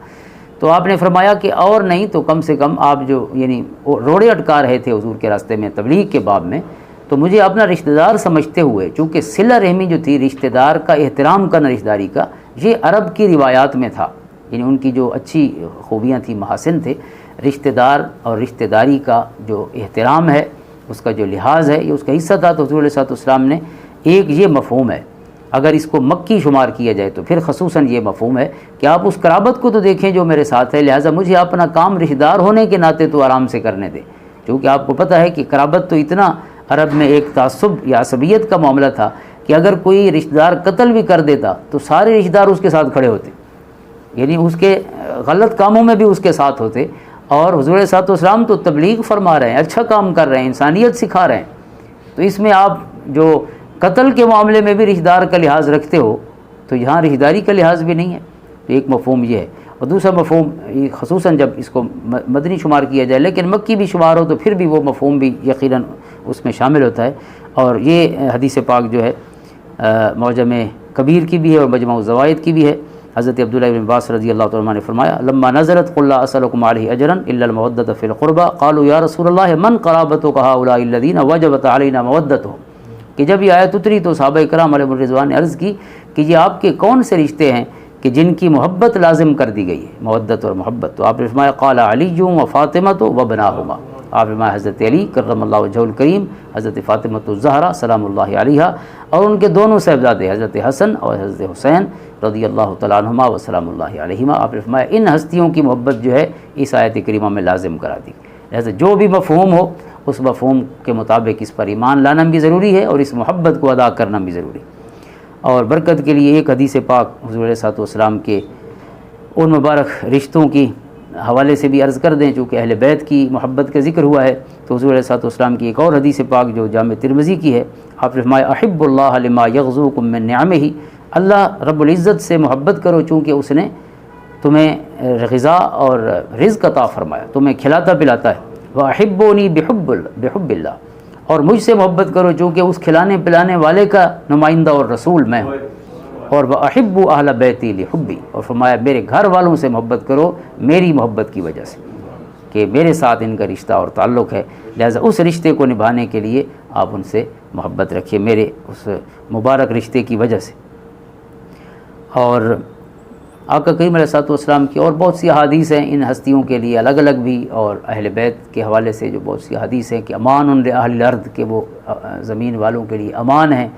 تو آپ نے فرمایا کہ اور نہیں تو کم سے کم آپ جو یعنی روڑے اٹکا رہے تھے حضور کے راستے میں تبلیغ کے باب میں، تو مجھے اپنا رشتہ دار سمجھتے ہوئے، چونکہ صلہ رحمی جو تھی رشتہ دار کا احترام کرنا رشتہ داری کا، یہ عرب کی روایات میں تھا. یعنی ان کی جو اچھی خوبیاں تھیں، محاسن تھے، رشتہ دار اور رشتہ داری کا جو احترام ہے، اس کا جو لحاظ ہے، یہ اس کا حصہ تھا. تو حضور علیہ السلام نے ایک یہ مفہوم ہے، اگر اس کو مکی شمار کیا جائے تو پھر خصوصاً یہ مفہوم ہے کہ آپ اس قرابت کو تو دیکھیں جو میرے ساتھ ہے، لہٰذا مجھے اپنا کام رشتہ دار ہونے کے ناطے تو آرام سے کرنے دیں. کیونکہ آپ کو پتہ ہے کہ قرابت تو اتنا عرب میں ایک تعصب یا عصبیت کا معاملہ تھا کہ اگر کوئی رشتہ دار قتل بھی کر دیتا تو سارے رشتہ دار اس کے ساتھ کھڑے ہوتے، یعنی اس کے غلط کاموں میں بھی اس کے ساتھ ہوتے. اور حضور صلی اللہ علیہ وسلم تو تبلیغ فرما رہے ہیں، اچھا کام کر رہے ہیں، انسانیت سکھا رہے ہیں، تو اس میں آپ جو قتل کے معاملے میں بھی رشتہ دار کا لحاظ رکھتے ہو تو یہاں رشتہ داری کا لحاظ بھی نہیں ہے. تو ایک مفہوم یہ ہے. اور دوسرا مفہوم خصوصاً جب اس کو مدنی شمار کیا جائے، لیکن مکی بھی شمار ہو تو پھر بھی وہ مفہوم بھی یقیناً اس میں شامل ہوتا ہے. اور یہ حدیث پاک جو ہے معجم کبیر کی بھی ہے اور مجمع الزوائد کی بھی ہے. حضرت عبداللہ بن عباس رضی اللہ تعالیٰ عنہ نے فرمایا لما نزلت قل لا اسألكم عليه اجرا الا المودة في القربى قالوا یا رسول اللہ من قرابتك هؤلاء الذين وجبت علينا مودتهم. کہ جب یہ آیت اتری تو صحابہ کرام علیہم الرضوان نے عرض کی کہ یہ آپ کے کون سے رشتے ہیں کہ جن کی محبت لازم کر دی گئی ہے، مودت اور محبت. تو آپ نے فرمایا قال علی و فاطمۃ و ابناہما. آپ نے فرمایا حضرت علی کرم اللہ وجہہ الکریم، حضرت فاطمۃ الزہرا سلام اللہ علیہا، اور ان کے دونوں صاحبزادے حضرت حسن اور حضرت حسین رضی اللہ تعالیٰ عنہما و سلام اللہ علیہما. آپ نے فرمایا ان ہستیوں کی محبت جو ہے اس آیت کریمہ میں لازم کرا دی. لہذا جو بھی مفہوم ہو اس مفہوم کے مطابق اس پر ایمان لانا بھی ضروری ہے اور اس محبت کو ادا کرنا بھی ضروری. اور برکت کے لیے ایک حدیث پاک حضور علیہ السلام کے ان مبارک رشتوں کی حوالے سے بھی عرض کر دیں، چونکہ اہل بیت کی محبت کا ذکر ہوا ہے تو حضور علیہ السلام کی ایک اور حدیث پاک جو جامع ترمذی کی ہے، آپ نے فرمایا احب اللہ لما یغزوکم من نعمہ. اللہ رب العزت سے محبت کرو چونکہ اس نے تمہیں غذا اور رزق عطا فرمایا، تمہیں کھلاتا پلاتا ہے. وَأَحِبُّونِي بِحُبِّ اللَّهِ. اور مجھ سے محبت کرو چونکہ اس کھلانے پلانے والے کا نمائندہ اور رسول میں ہوں. اور وَأَحِبُّ أَهْلَ بَيْتِي لِحُبِّي. اور فرمایا میرے گھر والوں سے محبت کرو میری محبت کی وجہ سے، کہ میرے ساتھ ان کا رشتہ اور تعلق ہے. لہٰذا اس رشتے کو نبھانے کے لیے آپ ان سے محبت رکھیے میرے اس مبارک رشتے کی وجہ سے۔ اور آقا کریم علیہ الصلوۃ والسلام کی اور بہت سی احادیث ہیں ان ہستیوں کے لیے الگ الگ بھی، اور اہل بیت کے حوالے سے جو بہت سی احادیث ہیں کہ امان لأہل الارض، کہ وہ زمین والوں کے لیے امان ہیں،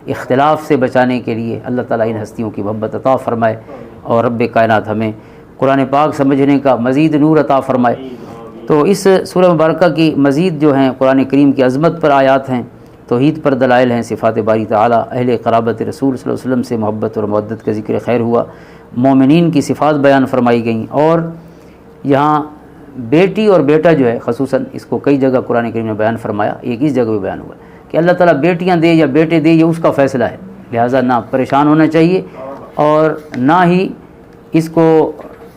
اختلاف سے بچانے کے لیے اللہ تعالیٰ ان ہستیوں کی محبت عطا فرمائے، اور رب کائنات ہمیں قرآن پاک سمجھنے کا مزید نور عطا فرمائے۔ تو اس سورہ مبارکہ کی مزید جو ہیں قرآن کریم کی عظمت پر آیات ہیں، توحید پر دلائل ہیں، صفات باری تعالیٰ، اہل قرابت رسول صلی اللہ علیہ وسلم سے محبت اور مودت کا ذکر خیر ہوا، مومنین کی صفات بیان فرمائی گئیں، اور یہاں بیٹی اور بیٹا جو ہے خصوصاً اس کو کئی جگہ قرآن کریم نے بیان فرمایا، ایک اس جگہ بھی بیان ہوا کہ اللہ تعالیٰ بیٹیاں دے یا بیٹے دے یہ اس کا فیصلہ ہے، لہٰذا نہ پریشان ہونا چاہیے اور نہ ہی اس کو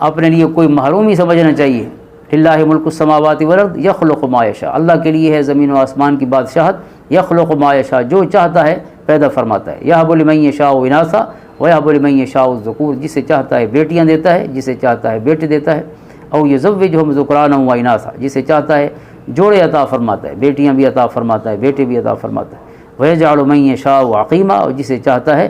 اپنے لیے کوئی محرومی سمجھنا چاہیے۔ للہ ملک السماوات والارض یخلق ما یشاء، اللہ کے لیے ہے زمین و آسمان کی بادشاہت، یخلق ما یشاء، جو چاہتا ہے پیدا فرماتا ہے، یہب لمن یشاء اناثا ویہب لمن یشاء الذکور، جسے چاہتا ہے بیٹیاں دیتا ہے، جسے چاہتا ہے بیٹے دیتا ہے، او یزوجہم ذکرانا و اناثا، جسے چاہتا ہے جوڑے عطا فرماتا ہے، بیٹیاں بھی عطا فرماتا ہے، بیٹے بھی عطا فرماتا ہے، ویجعل من یشاء عقیما، اور جسے چاہتا ہے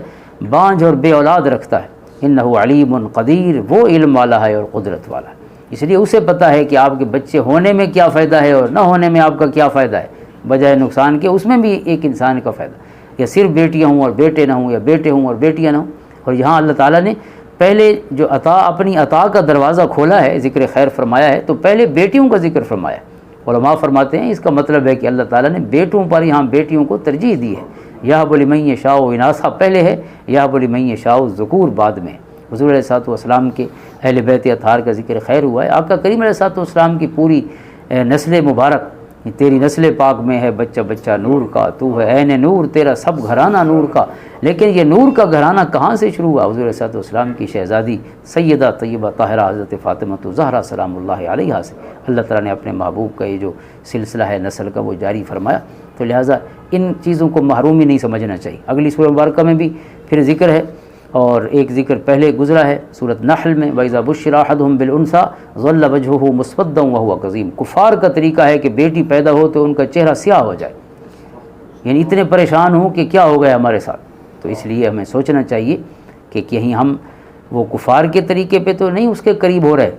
بانجھ اور بے اولاد رکھتا ہے، انہ علیم قدیر، وہ علم والا ہے اور قدرت والا ہے، اس لیے اسے پتہ ہے کہ آپ کے بچے ہونے میں کیا فائدہ ہے اور نہ ہونے میں آپ کا کیا فائدہ ہے، بجائے نقصان کے اس میں بھی ایک انسان کا فائدہ، یا صرف بیٹیاں ہوں اور بیٹے نہ ہوں، یا بیٹے ہوں اور بیٹیاں نہ ہوں۔ اور یہاں اللہ تعالیٰ نے پہلے جو عطا اپنی عطا کا دروازہ کھولا ہے، ذکر خیر فرمایا ہے، تو پہلے بیٹیوں کا ذکر فرمایا۔ علماء فرماتے ہیں اس کا مطلب ہے کہ اللہ تعالیٰ نے بیٹوں پر یہاں بیٹیوں کو ترجیح دی ہے، یہب لمن یشاء اناثا پہلے ہے، یہب لمن یشاء الذکور بعد میں۔ حضور علیہ الصلوۃ والسلام کے اہل بیت اطہار کا ذکر خیر ہوا ہے، آقا کریم علیہ الصلوۃ والسلام کی پوری نسل مبارک، تیری نسل پاک میں ہے بچہ بچہ نور کا، تو ہے عین نور، تیرا سب گھرانہ نور کا۔ لیکن یہ نور کا گھرانہ کہاں سے شروع ہوا؟ حضور علیہ الصلوۃ والسلام کی شہزادی سیدہ طیبہ طاہرہ حضرت فاطمہ الزہرا سلام اللہ علیہا سے اللہ تعالیٰ نے اپنے محبوب کا یہ جو سلسلہ ہے نسل کا وہ جاری فرمایا، تو لہٰذا ان چیزوں کو محرومی نہیں سمجھنا چاہیے۔ اگلی سورہ مبارکہ میں بھی پھر ذکر ہے، اور ایک ذکر پہلے گزرا ہے سورۃ نحل میں، وَإِذَا بُشِّرَ أَحَدُهُم بِالْأُنثىٰ ظَلَّ وَجْهُهُ مُسْوَدًّا وَهُوَ كَظِيمٌ۔ کفار کا طریقہ ہے کہ بیٹی پیدا ہو تو ان کا چہرہ سیاہ ہو جائے، یعنی اتنے پریشان ہوں کہ کیا ہو گیا ہمارے ساتھ۔ تو اس لیے ہمیں سوچنا چاہیے کہ کہیں ہم وہ کفار کے طریقے پہ تو نہیں اس کے قریب ہو رہے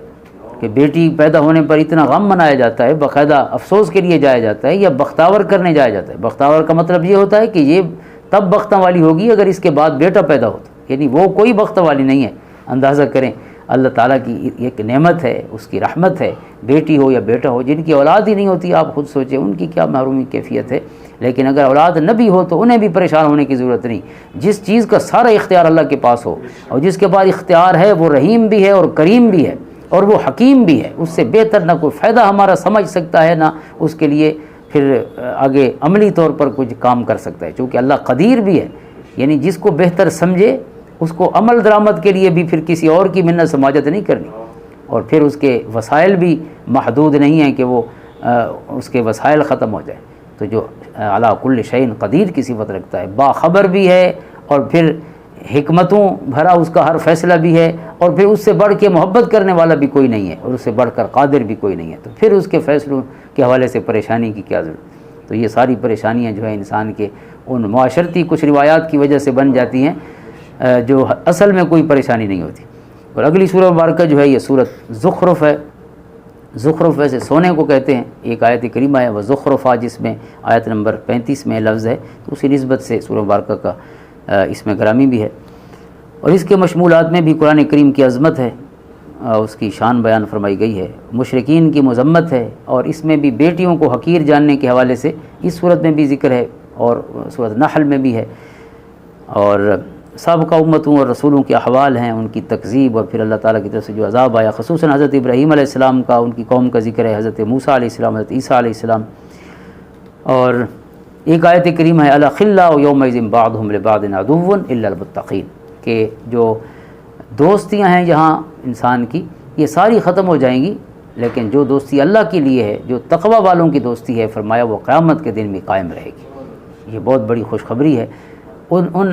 کہ بیٹی پیدا ہونے پر اتنا غم منایا جاتا ہے، باقاعدہ افسوس کے لیے جایا جاتا ہے، یا بختاور کرنے جایا جاتا ہے۔ بختاور کا مطلب یہ ہوتا ہے کہ یہ تب بختہ والی ہوگی اگر اس کے بعد بیٹا پیدا ہوتا، یعنی وہ کوئی بخت والی نہیں ہے۔ اندازہ کریں اللہ تعالیٰ کی ایک نعمت ہے، اس کی رحمت ہے، بیٹی ہو یا بیٹا ہو، جن کی اولاد ہی نہیں ہوتی آپ خود سوچیں ان کی کیا محرومی کیفیت ہے۔ لیکن اگر اولاد نہ بھی ہو تو انہیں بھی پریشان ہونے کی ضرورت نہیں، جس چیز کا سارا اختیار اللہ کے پاس ہو، اور جس کے بعد اختیار ہے وہ رحیم بھی ہے اور کریم بھی ہے اور وہ حکیم بھی ہے، اس سے بہتر نہ کوئی فائدہ ہمارا سمجھ سکتا ہے، نہ اس کے لیے پھر آگے عملی طور پر کچھ کام کر سکتا ہے، چونکہ اللہ قدیر بھی ہے، یعنی جس کو بہتر سمجھے اس کو عمل درآمد کے لیے بھی پھر کسی اور کی منت سماجت نہیں کرنی، اور پھر اس کے وسائل بھی محدود نہیں ہیں کہ وہ اس کے وسائل ختم ہو جائے۔ تو جو علی کل شیء قدیر کی صفت رکھتا ہے، باخبر بھی ہے، اور پھر حکمتوں بھرا اس کا ہر فیصلہ بھی ہے، اور پھر اس سے بڑھ کے محبت کرنے والا بھی کوئی نہیں ہے، اور اس سے بڑھ کر قادر بھی کوئی نہیں ہے، تو پھر اس کے فیصلوں کے حوالے سے پریشانی کی کیا ضرورت؟ تو یہ ساری پریشانیاں جو ہیں انسان کے ان معاشرتی کچھ روایات کی وجہ سے بن جاتی ہیں جو اصل میں کوئی پریشانی نہیں ہوتی۔ اور اگلی سورہ مبارکہ جو ہے یہ سورۃ زخرف ہے۔ زخرف ویسے سونے کو کہتے ہیں، ایک آیت کریمہ ہے وہ زخرفہ، جس میں آیت نمبر 35 میں لفظ ہے، تو اسی نسبت سے سورہ مبارکہ کا اس میں گرامی بھی ہے، اور اس کے مشمولات میں بھی قرآن کریم کی عظمت ہے، اس کی شان بیان فرمائی گئی ہے، مشرکین کی مذمت ہے، اور اس میں بھی بیٹیوں کو حقیر جاننے کے حوالے سے اس صورت میں بھی ذکر ہے، اور سورۃ نحل میں بھی ہے، اور سابقہ امتوں اور رسولوں کے احوال ہیں، ان کی تکذیب، اور پھر اللہ تعالیٰ کی طرف سے جو عذاب آیا، خصوصاً حضرت ابراہیم علیہ السلام کا، ان کی قوم کا ذکر ہے، حضرت موسیٰ علیہ السلام، حضرت عیسیٰ علیہ السلام، اور ایک آیت کریمہ ہے الاخلاء یومئذ بعضهم لبعض عدو الا المتقین، کہ جو دوستیاں ہیں یہاں انسان کی یہ ساری ختم ہو جائیں گی، لیکن جو دوستی اللہ کے لیے ہے، جو تقوی والوں کی دوستی ہے، فرمایا وہ قیامت کے دن بھی قائم رہے گی۔ یہ بہت بڑی خوشخبری ہے ان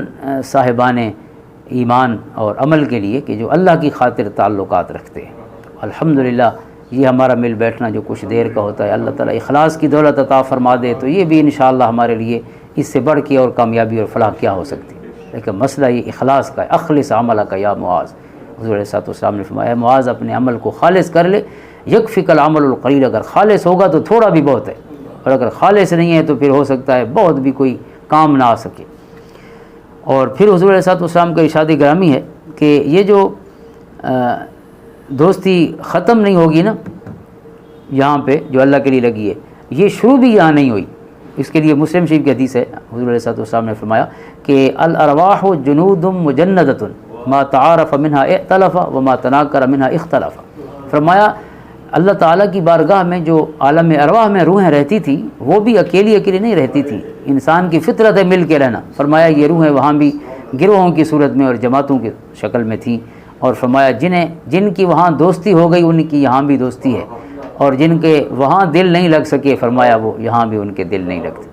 صاحبان ایمان اور عمل کے لیے کہ جو اللہ کی خاطر تعلقات رکھتے ہیں۔ الحمدللہ یہ ہمارا مل بیٹھنا جو کچھ دیر کا ہوتا ہے، اللہ تعالیٰ اخلاص کی دولت عطا فرما دے تو یہ بھی انشاءاللہ ہمارے لیے اس سے بڑھ کے اور کامیابی اور فلاح کیا ہو سکتی ہے۔ لیکن مسئلہ یہ اخلاص کا ہے، اخلص عملک یا معاذ، حضور علیہ السلام نے فرمایا معاذ اپنے عمل کو خالص کر لے، یکفک العمل القلیل، اگر خالص ہوگا تو تھوڑا بھی بہت ہے، اور اگر خالص نہیں ہے تو پھر ہو سکتا ہے بہت بھی کوئی کام نہ آ سکے۔ اور پھر حضور علیہ السلام کا ارشاد گرامی ہے کہ یہ جو دوستی ختم نہیں ہوگی نا یہاں پہ جو اللہ کے لیے لگی ہے، یہ شروع بھی یہاں نہیں ہوئی۔ اس کے لیے مسلم شریف کی حدیث ہے، حضور علیہ السلام نے فرمایا کہ الارواح جنود مجندۃ ما تعارف منها ائتلف وما تناکر منها اختلف۔ فرمایا اللہ تعالیٰ کی بارگاہ میں جو عالم ارواح میں روحیں رہتی تھی وہ بھی اکیلی نہیں رہتی تھی، انسان کی فطرت ہے مل کے رہنا۔ فرمایا یہ روحیں وہاں بھی گروہوں کی صورت میں اور جماعتوں کی شکل میں تھیں، اور فرمایا جن کی وہاں دوستی ہو گئی ان کی یہاں بھی دوستی ہے، اور جن کے وہاں دل نہیں لگ سکے فرمایا وہ یہاں بھی ان کے دل نہیں لگتے۔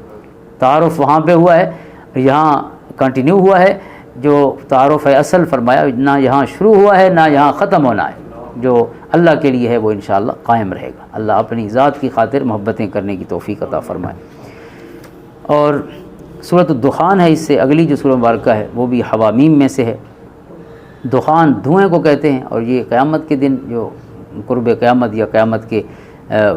تعارف وہاں پہ ہوا ہے، یہاں کنٹینیو ہوا ہے، جو تعارف ہے اصل فرمایا نہ یہاں شروع ہوا ہے نہ یہاں ختم ہونا ہے، جو اللہ کے لیے ہے وہ انشاءاللہ قائم رہے گا۔ اللہ اپنی ذات کی خاطر محبتیں کرنے کی توفیق عطا فرمائے۔ اور سورۃ الدخان ہے، اس سے اگلی جو سورہ مبارکہ ہے وہ بھی حوامیم میں سے ہے۔ دخان دھوئیں کو کہتے ہیں، اور یہ قیامت کے دن جو قرب قیامت یا قیامت کے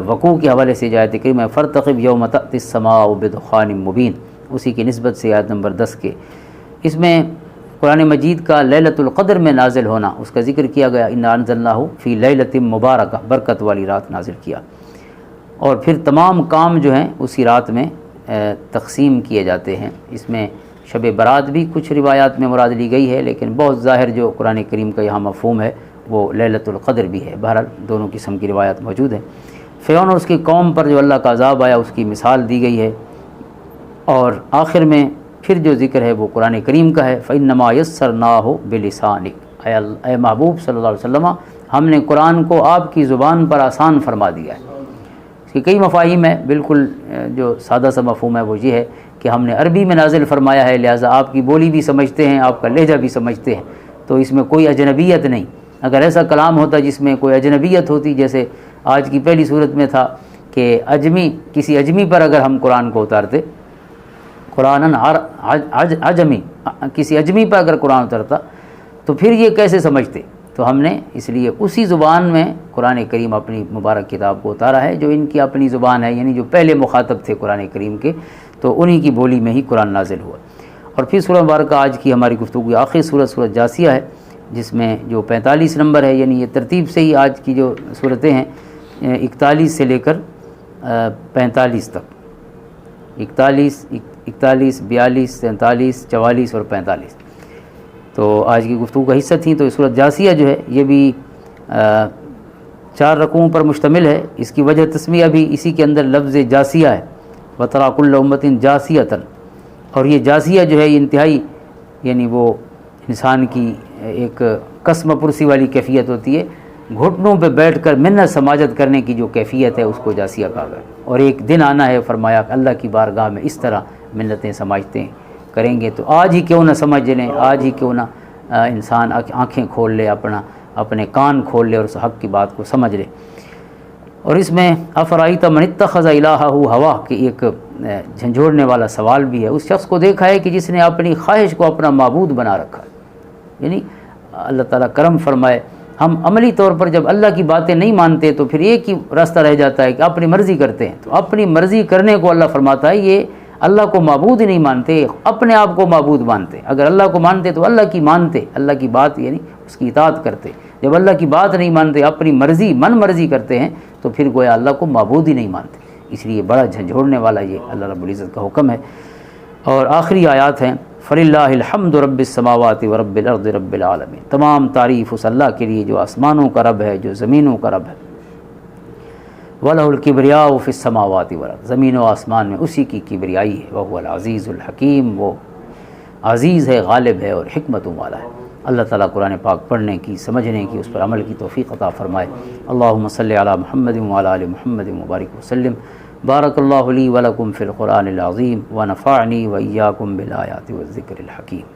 وقوع کے حوالے سے آیت کریمہ فرتقب یوم تأتی السماء بدخان مبین، اسی کی نسبت سے آیت نمبر 10 کے، اس میں قرآن مجید کا لیلۃ القدر میں نازل ہونا اس کا ذکر کیا گیا، انا انزلناہ فی لیلۃ مبارکہ، برکت والی رات نازل کیا۔ اور پھر تمام کام جو ہیں اسی رات میں تقسیم کیے جاتے ہیں۔ اس میں شب برات بھی کچھ روایات میں مراد لی گئی ہے، لیکن بہت ظاہر جو قرآن کریم کا یہاں مفہوم ہے وہ لیلۃ القدر بھی ہے۔ بہرحال دونوں قسم کی روایات موجود ہیں۔ فرعون اور اس کی قوم پر جو اللہ کا عذاب آیا اس کی مثال دی گئی ہے، اور آخر میں پھر جو ذکر ہے وہ قرآن کریم کا ہے، فَإِنَّمَا يَسَّرْنَاهُ بِلِسَانِكَ، اے محبوب صلی اللہ علیہ وسلم ہم نے قرآن کو آپ کی زبان پر آسان فرما دیا ہے۔ اس کی کئی مفاہیم ہیں، بالکل جو سادہ سا مفہوم ہے وہ یہ ہے کہ ہم نے عربی میں نازل فرمایا ہے، لہٰذا آپ کی بولی بھی سمجھتے ہیں، آپ کا لہجہ بھی سمجھتے ہیں، تو اس میں کوئی اجنبیت نہیں۔ اگر ایسا کلام ہوتا جس میں کوئی اجنبیت ہوتی، جیسے آج کی پہلی صورت میں تھا کہ کسی اجمی پر اگر ہم قرآن کو اتارتے، قرآن عجمی، کسی اجمی پر اگر قرآن اترتا تو پھر یہ کیسے سمجھتے؟ تو ہم نے اس لیے اسی زبان میں قرآن کریم اپنی مبارک کتاب کو اتارا ہے جو ان کی اپنی زبان ہے، یعنی جو پہلے مخاطب تھے قرآن کریم کے، تو انہی کی بولی میں ہی قرآن نازل ہوا۔ اور پھر سورہ مبارکہ آج کی ہماری گفتگو کی آخری سورۃ جاسیہ ہے، جس میں جو 45 نمبر ہے، یعنی یہ ترتیب سے ہی آج کی جو صورتیں ہیں 41 سے لے کر 45 تک، 41 42 43 44 اور 45 تو آج کی گفتگو کا حصہ تھیں۔ تو سورۃ جاسیہ جو ہے یہ بھی 4 رکوعوں پر مشتمل ہے۔ اس کی وجہ تسمیہ بھی اسی کے اندر لفظ جاسیہ ہے، وَتَرَىٰ كُلَّ أُمَّةٍ جَاسِيَةً، اور یہ جاسیہ جو ہے یہ انتہائی یعنی وہ انسان کی ایک قسم پرسی والی کیفیت ہوتی ہے، گھٹنوں پہ بیٹھ کر منت سماجت کرنے کی جو کیفیت ہے اس کو جاسیہ کہا گیا۔ اور ایک دن آنا ہے فرمایا کہ اللہ کی بارگاہ میں اس طرح منتیں سماجتیں کریں گے، تو آج ہی کیوں نہ سمجھ لیں، آج ہی کیوں نہ انسان آنکھیں کھول لے، اپنے کان کھول لے اور اس حق کی بات کو سمجھ لے۔ اور اس میں افرائیت من اتخذ الہہ ہوا کہ ایک جھنجھوڑنے والا سوال بھی ہے، اس شخص کو دیکھا ہے کہ جس نے اپنی خواہش کو اپنا معبود بنا رکھا ہے۔ یعنی اللہ تعالیٰ کرم فرمائے، ہم عملی طور پر جب اللہ کی باتیں نہیں مانتے تو پھر ایک ہی راستہ رہ جاتا ہے کہ اپنی مرضی کرتے ہیں، تو اپنی مرضی کرنے کو اللہ فرماتا ہے یہ اللہ کو معبود ہی نہیں مانتے، اپنے آپ کو معبود مانتے۔ اگر اللہ کو مانتے تو اللہ کی مانتے، اللہ کی بات یعنی اس کی اطاعت کرتے۔ جب اللہ کی بات نہیں مانتے، اپنی مرضی من مرضی کرتے ہیں تو پھر گویا اللہ کو معبود ہی نہیں مانتے۔ اس لیے بڑا جھنجھوڑنے والا یہ اللہ رب العزت کا حکم ہے۔ اور آخری آیات ہیں فَلِلَّهِ الْحَمْدُ رَبِّ السَّمَاوَاتِ وَرَبِّ الْأَرْضِ رَبِّ الْعَالَمِينَ، تمام تعریف اس اللہ کے لیے جو آسمانوں کا رب ہے، جو زمینوں کا رب ہے۔ وَلَهُ الْكِبْرِيَاءُ فِي السَّمَاوَاتِ وَالْأَرْضِ، زمین و آسمان میں اسی کی کبریائی ہے۔ وَهُوَ الْعَزِيزُ الْحَكِيمُ، وہ عزیز ہے، غالب ہے اور حکمتوں والا ہے۔ اللہ تعالیٰ قرآن پاک پڑھنے کی، سمجھنے کی، اس پر عمل کی توفیق عطا فرمائے۔ اللہم صلی علی محمد وعلی آل محمد مبارک وسلم۔ بارک اللہ لی ولکم فی القرآن العظیم ونفعنی وإیاکم بالآیات والذکر الحکیم۔